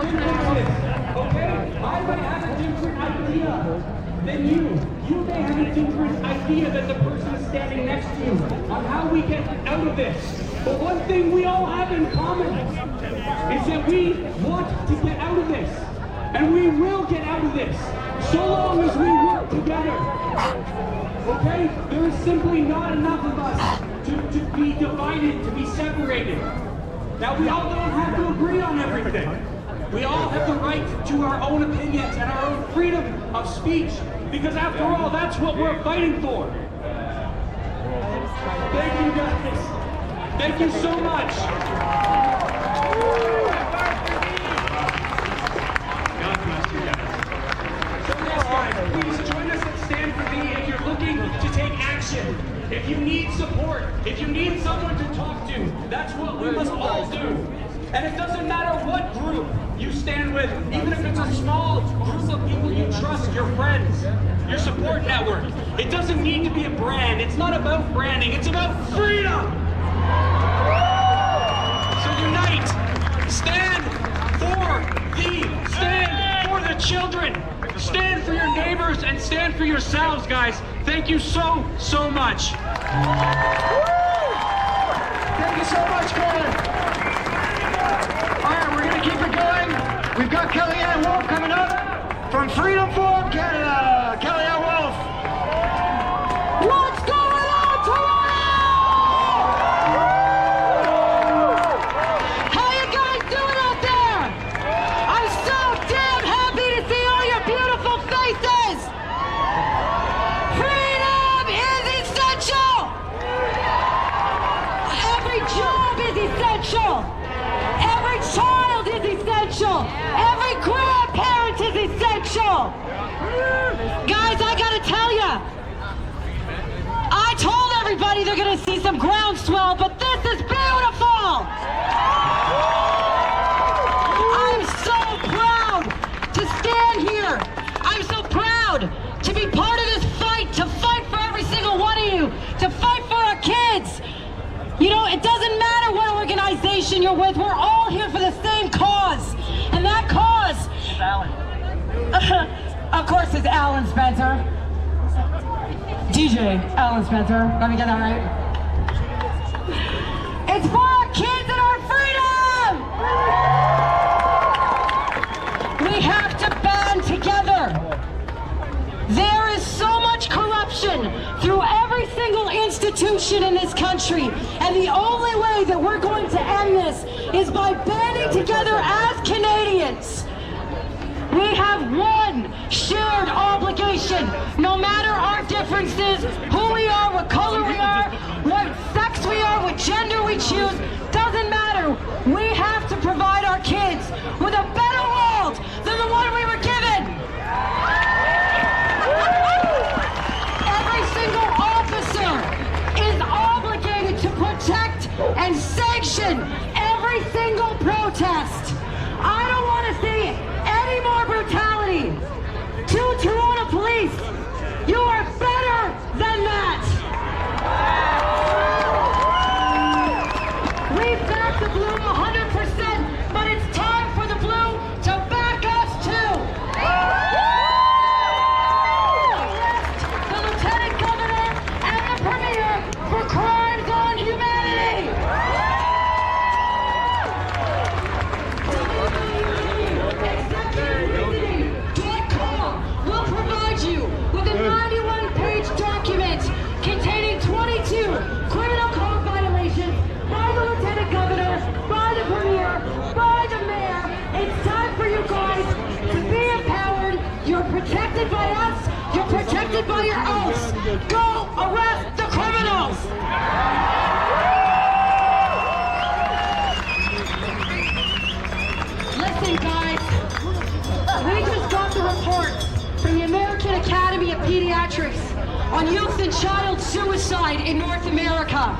Okay? I might have a different idea than you. You may have a different idea than the person standing next to you on how we get out of this. But one thing we all have in common is that we want to get out of this. And we will get out of this, so long as we work together. Okay? There is simply not enough of us to be divided, to be separated. Now, we all don't have to agree on everything. We all have the right to our own opinions and our own freedom of speech, because after all, that's what we're fighting for. Thank you, guys. Thank you so much. God bless you guys. So yes, guys, please join us at Stand For Me if you're looking to take action. If you need support, if you need someone to talk to, that's what we must all do. And it doesn't matter what group you stand with, even if it's a small group of people you trust, your friends, your support network. It doesn't need to be a brand. It's not about branding. It's about freedom. So unite. Stand for the children. Stand for your neighbors and stand for yourselves, guys. Thank you so much. Thank you so much, Colin. All right, we're going to keep it going. We've got Kellyanne Wolf coming up from Freedom Forum Canada. Kellyanne Wolf. What's going on, Toronto? How you guys doing out there? I'm so damn happy to see all your beautiful faces. Freedom is essential. Every job is essential. Every child is essential. Every grandparent is essential. Guys, I gotta tell ya, I told everybody they're gonna see some groundswell, but this is beautiful. I'm so proud to stand here. I'm so proud to be part of this fight, to fight for every single one of you, to fight for our kids. You know, it doesn't matter what organization you're with, we're all here for the same cause. And that cause, of course, is Alan Spencer. DJ Alan Spencer, let me get that right. It's for our kids and our freedom! We have to band together. There is so much corruption through every single institution in this country, and the only way that we're going to end this is by banding together as Canadians. We have one shared obligation, no matter our differences, who we are, what color we are, what sex we are, what gender we choose, doesn't matter. We have to provide our kids with a better world than the one we were given. Every single officer is obligated to protect and sanction every single protest. I don't want to see any more brutality. To Toronto Police, you are better than that. We back the blue 100%, but it's time for the blue to back us too. The Lieutenant Governor and the Premier for crimes on humanity. Executive will provide you with a 91-page document containing 22 criminal code violations by the Lieutenant Governor, by the Premier, by the Mayor. It's time for you guys to be empowered. You're protected by us. You're protected by your oaths. Go arrest the criminals. Listen, guys. We just got the report from the American Academy of Pediatrics on youth and child suicide in North America.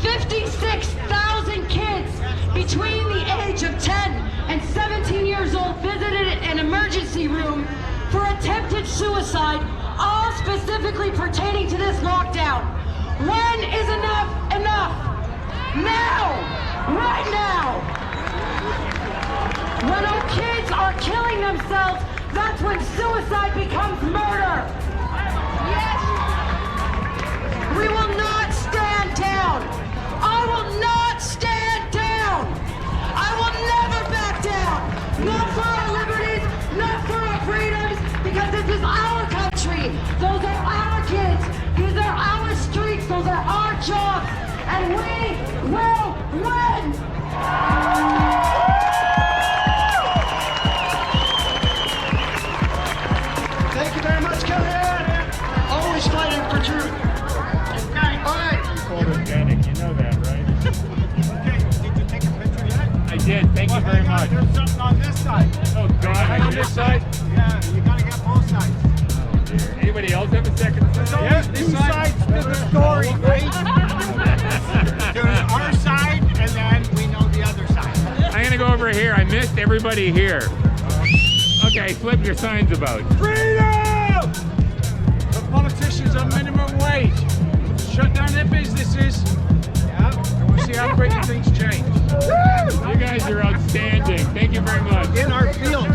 56,000 kids between the age of 10 and 17 years old visited an emergency room for attempted suicide, all specifically pertaining to this lockdown. When is enough enough? Now! Right now! When our kids killing themselves, that's when suicide becomes murder. Yes. We will not stand down. I will not stand down. I will never back down. Not for our liberties, not for our freedoms, because this is our country. Those are our kids. These are our streets. Those are our jobs. And we will win. Thank you very much, Kellyanne. Always fighting for truth. Okay. All right. Photogenic, you know that, right? Okay, did you take a picture yet? I did. Thank you very much. There's something on this side. Oh God, on this side? Yeah, you gotta get both sides. Oh dear. Anybody else have a second side? There's two sides to the story, right? There's our side, and then we know the other side. I'm gonna go over here. I missed everybody here. Okay, flip your signs about. Freedom! The politicians on minimum wage. Shut down their businesses. Yeah. And we'll see how quickly things change. You guys are outstanding. Thank you very much. In our field.